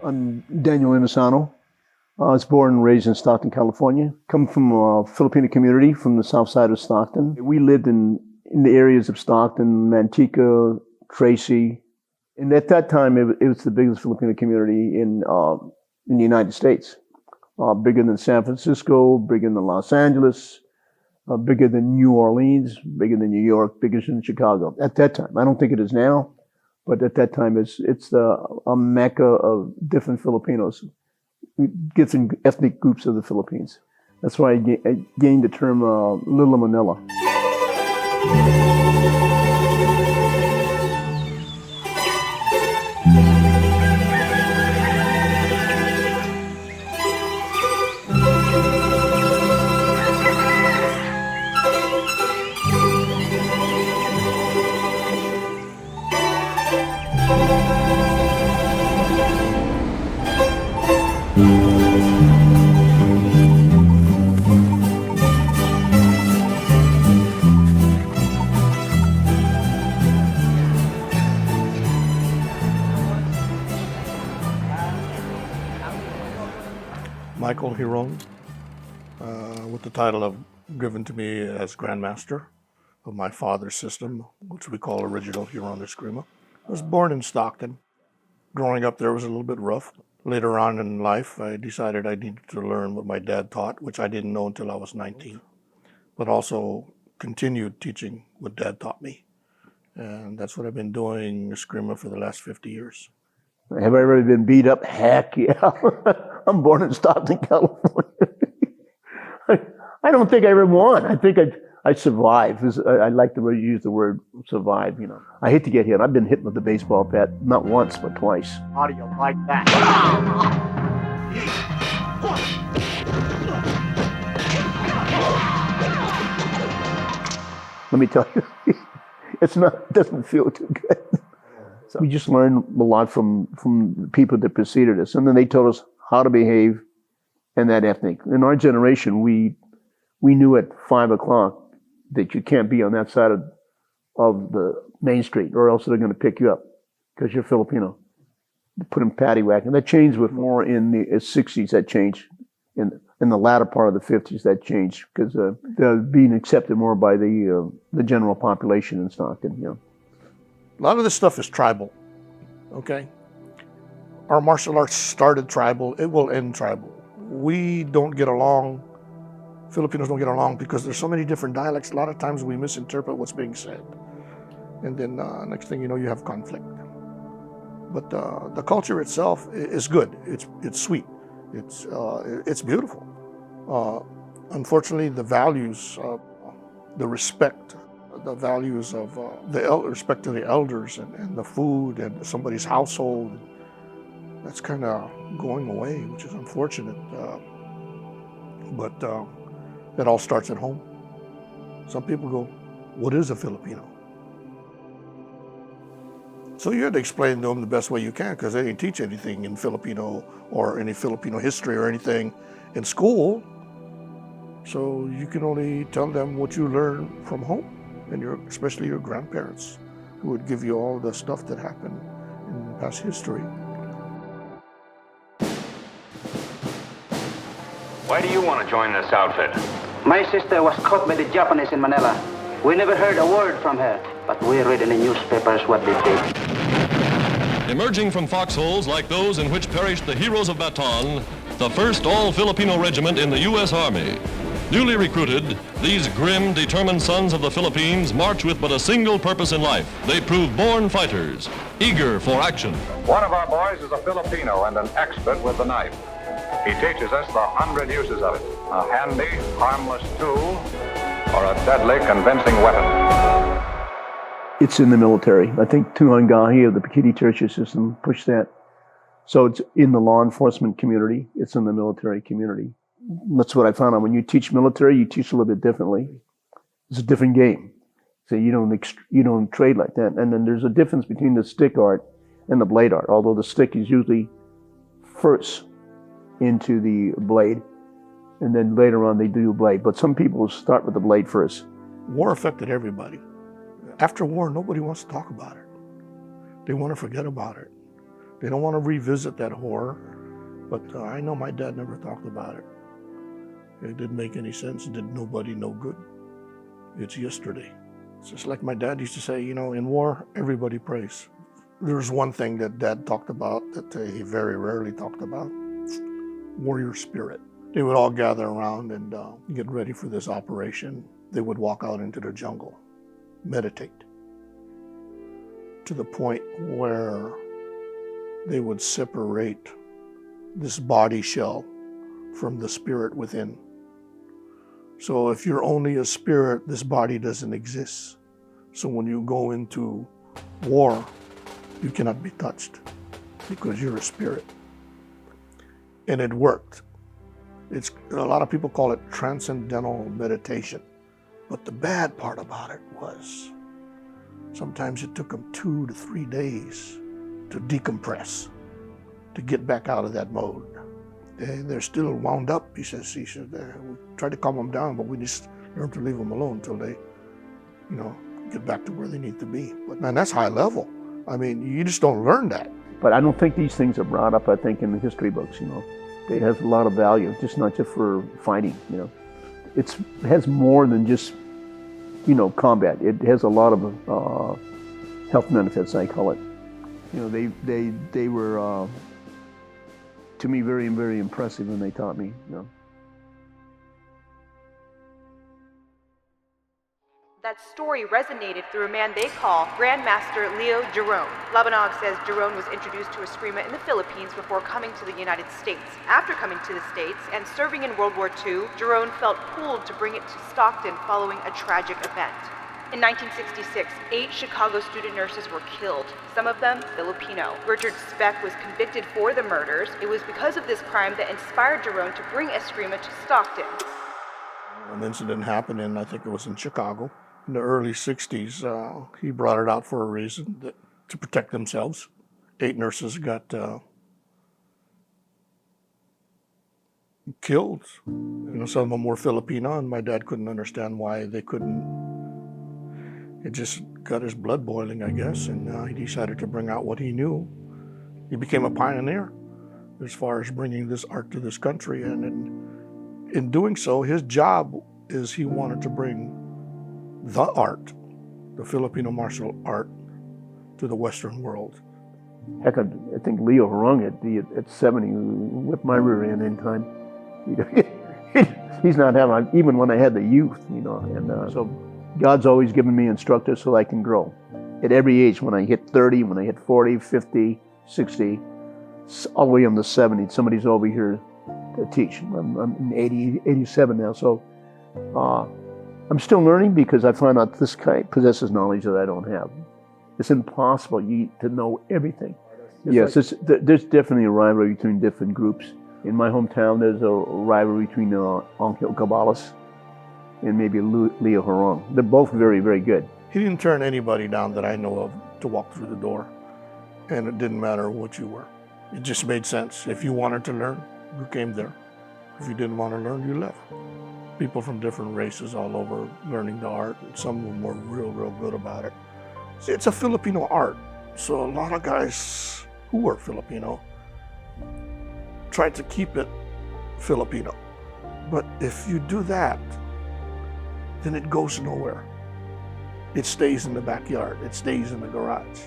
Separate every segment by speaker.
Speaker 1: I'm Daniel Inosano. I was born and raised in Stockton, California. Come from a Filipino community from the south side of Stockton. We lived in the areas of Stockton, Manteca, Tracy. And at that time, it was the biggest Filipino community in the United States. Bigger than San Francisco, bigger than Los Angeles, bigger than New Orleans, bigger than New York, bigger than Chicago. At that time. I don't think it is now, but at that time, it's a mecca of different Filipinos. Different ethnic groups of the Philippines. That's why I gained the term Little Manila.
Speaker 2: Heron, with the title of given to me as Grandmaster of my father's system, which we call original Heron Eskrima. I was born in Stockton. Growing up there was a little bit rough. Later on in life, I decided I needed to learn what my dad taught, which I didn't know until I was 19, but also continued teaching what Dad taught me. And that's what I've been doing Eskrima for the last 50 years.
Speaker 1: Have I ever been beat up? Heck yeah. I'm born in Stockton, California. I don't think I ever won. I think I survived. I like to use the word survive, you know. I hate to get hit. I've been hit with the baseball bat, not once, but twice. How do you like that? Let me tell you, it doesn't feel too good. So we just learned a lot from the people that preceded us. And then they told us how to behave in that ethnic. In our generation, we knew at 5 o'clock that you can't be on that side of the main street or else they're going to pick you up because you're Filipino. Put in paddy wagon. That changed with more in the 60s, that changed. In the latter part of the 50s, that changed because they're being accepted more by the general population in Stockton, you know.
Speaker 2: A lot of this stuff is tribal, okay? Our martial arts started tribal, it will end tribal. We don't get along, Filipinos don't get along because there's so many different dialects. A lot of times we misinterpret what's being said. And then next thing you know, you have conflict. But the culture itself is good, it's sweet, it's beautiful. Unfortunately, the values, the respect, the values of respect to the elders and the food and somebody's household, that's kind of going away, which is unfortunate. But that all starts at home. Some people go, what is a Filipino? So you have to explain to them the best way you can because they didn't teach anything in Filipino or any Filipino history or anything in school. So you can only tell them what you learn from home. And especially your grandparents, who would give you all the stuff that happened in past history.
Speaker 3: Why do you want to join this outfit?
Speaker 4: My sister was caught by the Japanese in Manila. We never heard a word from her, but we read in the newspapers what they did.
Speaker 5: Emerging from foxholes like those in which perished the heroes of Bataan, the first all-Filipino regiment in the U.S. Army. Newly recruited, these grim, determined sons of the Philippines march with but a single purpose in life. They prove born fighters, eager for action.
Speaker 6: One of our boys is a Filipino and an expert with the knife. He teaches us the 100 uses of it, a handy, harmless tool, or a deadly, convincing weapon.
Speaker 1: It's in the military. I think Tuangahi of the Pakiti Tertiary system pushed that. So it's in the law enforcement community. It's in the military community. That's what I found out. When you teach military, you teach a little bit differently. It's a different game. So you don't trade like that. And then there's a difference between the stick art and the blade art, although the stick is usually first into the blade, and then later on they do blade. But some people start with the blade first.
Speaker 2: War affected everybody. After war, nobody wants to talk about it. They want to forget about it. They don't want to revisit that horror, but I know my dad never talked about it. It didn't make any sense. It did nobody no good. It's yesterday. It's just like my dad used to say, you know, in war, everybody prays. There's one thing that Dad talked about that he very rarely talked about: warrior spirit. They would all gather around and get ready for this operation. They would walk out into the jungle, meditate, to the point where they would separate this body shell from the spirit within. So if you're only a spirit, this body doesn't exist. So when you go into war, you cannot be touched because you're a spirit. And it worked. A lot of people call it transcendental meditation. But the bad part about it was sometimes it took them 2 to 3 days to decompress, to get back out of that mode. They're still wound up, he says. We tried to calm them down, but we just learned to leave them alone until they, you know, get back to where they need to be. But man, that's high level. I mean, you just don't learn that.
Speaker 1: But I don't think these things are brought up, I think, in the history books, you know. It has a lot of value, just not just for fighting, you know. It has more than just, you know, combat. It has a lot of health benefits, I call it. You know, they were, to me, very, very impressive when they taught me, you know.
Speaker 7: That story resonated through a man they call Grandmaster Leo Giron. Labanag says Giron was introduced to Eskrima in the Philippines before coming to the United States. After coming to the States and serving in World War II, Giron felt pulled to bring it to Stockton following a tragic event. In 1966, 8 Chicago student nurses were killed, some of them Filipino. Richard Speck was convicted for the murders. It was because of this crime that inspired Giron to bring Eskrima to Stockton.
Speaker 2: An incident happened I think it was in Chicago. In the early 60s, he brought it out for a reason, to protect themselves. 8 nurses got killed. You know, some of them were Filipino, and my dad couldn't understand why they couldn't. It just got his blood boiling, I guess, and he decided to bring out what he knew. He became a pioneer as far as bringing this art to this country, and in doing so, his job is he wanted to bring the art, the Filipino martial art, to the Western world.
Speaker 1: Heck, I think Leo Giron at 70 whipped my rear end in time. He's not having, even when I had the youth, you know, and so God's always given me instructors so I can grow. At every age, when I hit 30, when I hit 40, 50, 60, all the way on to 70, somebody's over here to teach. I'm 80, 87 now, so I'm still learning because I find out this guy possesses knowledge that I don't have. It's impossible to know everything. Yes, there's definitely a rivalry between different groups. In my hometown, there's a rivalry between Angel Cabalas and maybe Leo Giron. They're both very, very good.
Speaker 2: He didn't turn anybody down that I know of to walk through the door, and it didn't matter what you were. It just made sense. If you wanted to learn, you came there. If you didn't want to learn, you left. People from different races all over learning the art, and some of them were real good about it. It's a Filipino art, so a lot of guys who were Filipino tried to keep it Filipino. But if you do that, then it goes nowhere. It stays in the backyard, it stays in the garage.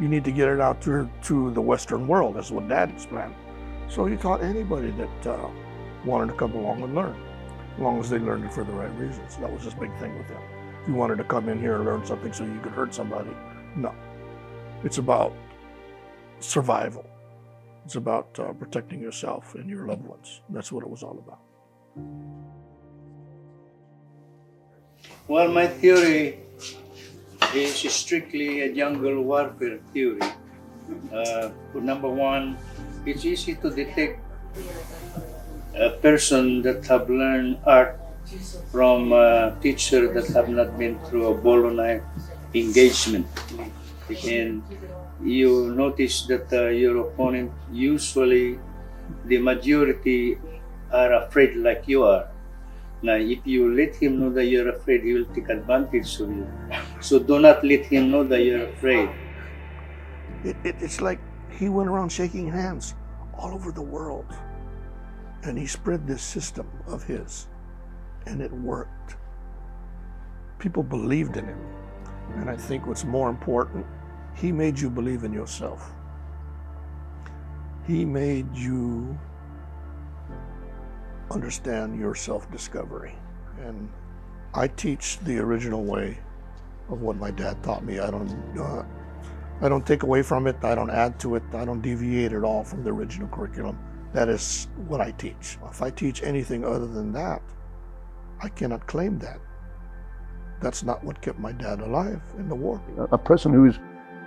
Speaker 2: You need to get it out to the Western world. That's what Dad explained. So he taught anybody that wanted to come along and learn, as long as they learned it for the right reasons. That was his big thing with him. If you wanted to come in here and learn something so you could hurt somebody, no. It's about survival. It's about protecting yourself and your loved ones. That's what it was all about.
Speaker 8: Well, my theory is strictly a jungle warfare theory. Number one, it's easy to detect a person that have learned art from a teacher that have not been through a bolo knife engagement. And you notice that your opponent, usually the majority are afraid like you are. Now, if you let him know that you're afraid, he will take advantage of you. So do not let him know that you're afraid.
Speaker 2: It's like He went around shaking hands all over the world. And he spread this system of his. And it worked. People believed in him. And I think what's more important, he made you believe in yourself. He made you understand your self-discovery. And I teach the original way of what my dad taught me. I don't take away from it. I don't add to it. I don't deviate at all from the original curriculum. That is what I teach. If I teach anything other than that, I cannot claim that. That's not what kept my dad alive in the war.
Speaker 1: A person who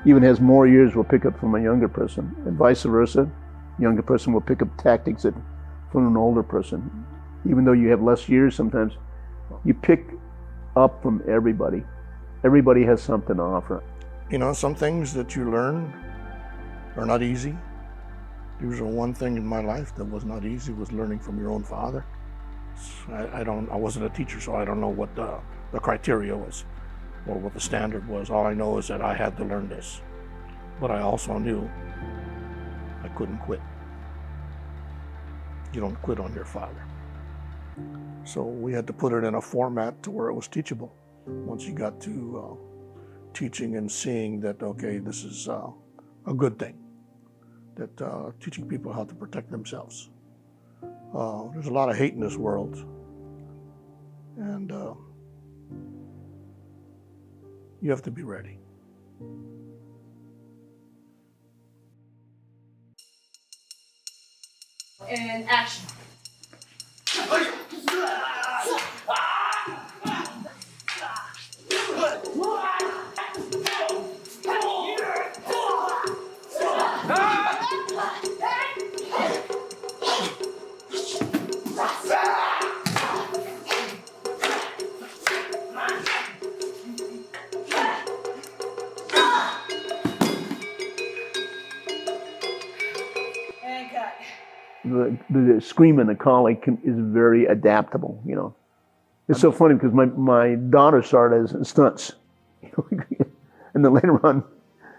Speaker 1: even has more years will pick up from a younger person, and vice versa. Younger person will pick up tactics from an older person. Even though you have less years, sometimes you pick up from everybody. Everybody has something to offer.
Speaker 2: You know, some things that you learn are not easy. There was one thing in my life that was not easy, was learning from your own father. I wasn't a teacher, so I don't know what the criteria was or what the standard was. All I know is that I had to learn this. But I also knew I couldn't quit. You don't quit on your father. So we had to put it in a format to where it was teachable. Once you got to teaching and seeing that, okay, this is a good thing, that teaching people how to protect themselves. There's a lot of hate in this world. And you have to be ready.
Speaker 9: And action.
Speaker 1: The Eskrima, the collie, is very adaptable, you know. It's so funny because my daughter started as stunts. And then later on,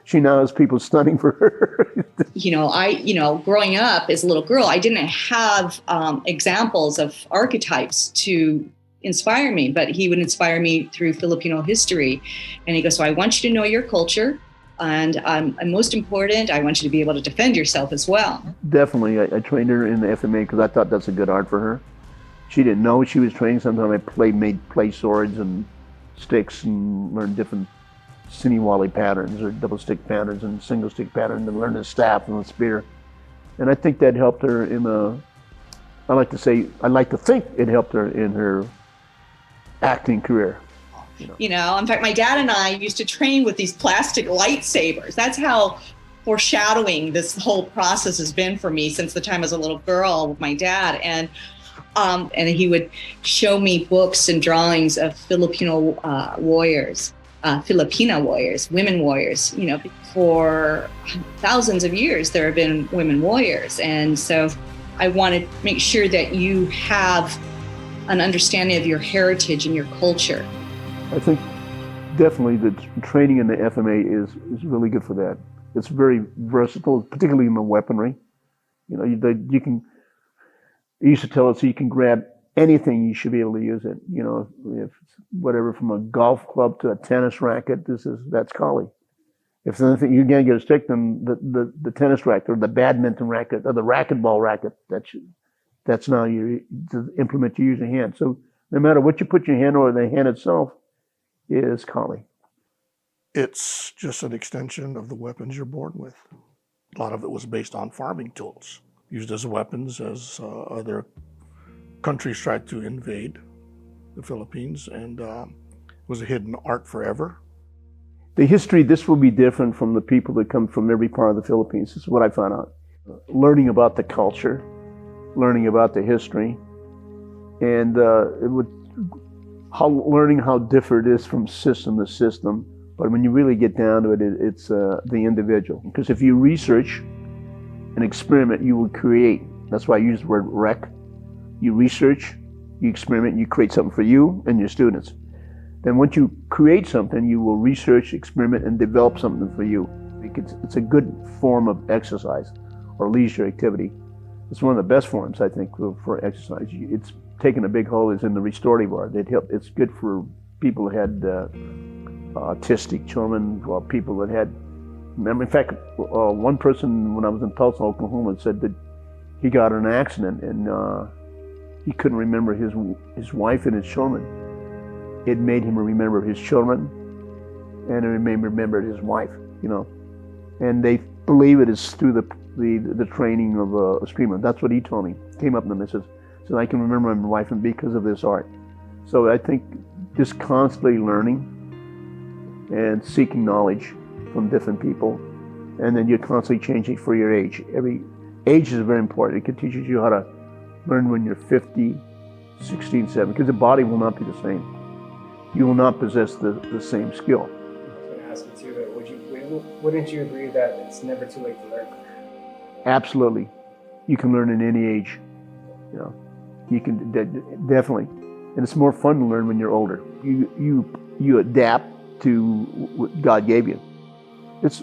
Speaker 1: she now has people stunting for her.
Speaker 9: Growing up as a little girl, I didn't have examples of archetypes to inspire me, but he would inspire me through Filipino history. And he goes, so I want you to know your culture. And most important, I want you to be able to defend yourself as well.
Speaker 1: Definitely. I trained her in the FMA because I thought that's a good art for her. She didn't know she was trained. Sometimes I made play swords and sticks and learned different siniwali patterns or double stick patterns and single stick patterns, and learned the staff and the spear. And I think that helped her I like to think it helped her in her acting career.
Speaker 9: In fact, my dad and I used to train with these plastic lightsabers. That's how foreshadowing this whole process has been for me since the time I was a little girl with my dad. And he would show me books and drawings of Filipino warriors, Filipina warriors, women warriors. For thousands of years, there have been women warriors. And so I want to make sure that you have an understanding of your heritage and your culture.
Speaker 1: I think definitely the training in the FMA is really good for that. It's very versatile, particularly in the weaponry. You can. They used to tell us you can grab anything, you should be able to use it. If whatever, from a golf club to a tennis racket, that's collie. If there's anything you can't get a stick, then the tennis racket or the badminton racket or the racquetball racket, that's now the implement you use your hand. So no matter what you put your hand or the hand itself is collie.
Speaker 2: It's just an extension of the weapons you're born with. A lot of it was based on farming tools, used as weapons as other countries tried to invade the Philippines, and it was a hidden art forever.
Speaker 1: The history, this will be different from the people that come from every part of the Philippines. This is what I found out. Learning about the culture, learning about the history, and learning how different it is from system to system. But when you really get down to it, it's the individual. Because if you research and experiment, you will create. That's why I use the word rec. You research, you experiment, you create something for you and your students. Then once you create something, you will research, experiment, and develop something for you. It's a good form of exercise or leisure activity. It's one of the best forms, I think, for exercise. It's taken a big hold is in the restorative art. It's good for people that had autistic children, or people that had memory. In fact, one person when I was in Tulsa, Oklahoma, said that he got in an accident and he couldn't remember his wife and his children. It made him remember his children, and it made him remember his wife. You know, and they believe it is through the training of Eskrima. That's what he told me. Came up to me and says, I can remember my wife and because of this art. So I think just constantly learning and seeking knowledge from different people, and then you're constantly changing for your age. Every age is very important. It teaches you how to learn when you're 50, 16, 7, because the body will not be the same. You will not possess the same skill.
Speaker 10: I was going to ask you too, wouldn't you agree that it's never too late to learn?
Speaker 1: Absolutely. You can learn at any age. You know, you can definitely. And it's more fun to learn when you're older. You adapt to what God gave you. It's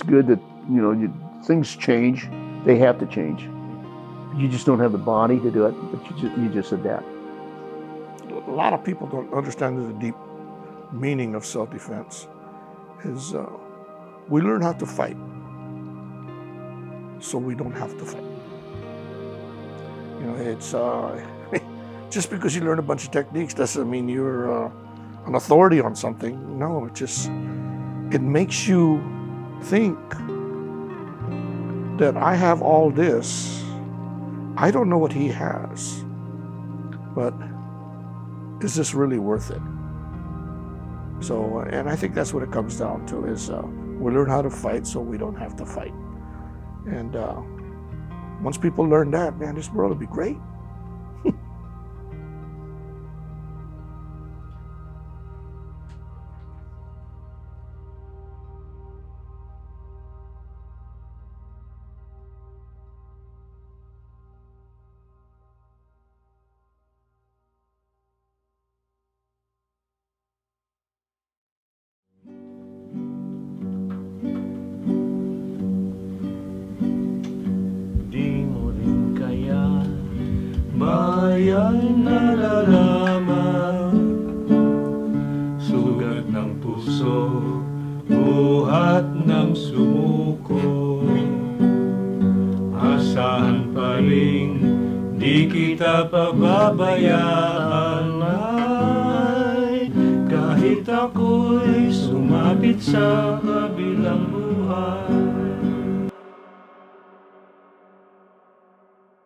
Speaker 1: good that, you know, things change. They have to change. You just don't have the body to do it, but you just adapt.
Speaker 2: A lot of people don't understand the deep meaning of self-defense. Is we learn how to fight, so we don't have to fight. You know, it's just because you learn a bunch of techniques doesn't mean you're an authority on something. No, it makes you think that I have all this. I don't know what he has, but is this really worth it? So, and I think that's what it comes down to is we learn how to fight so we don't have to fight. And once people learn that, man, this world will be great.
Speaker 11: Bayan nalalaman, sugat ng puso, buhat ng sumuko. Asahan pa rin, di kita pababayaan ay kahit ako'y sumapit sa kabilang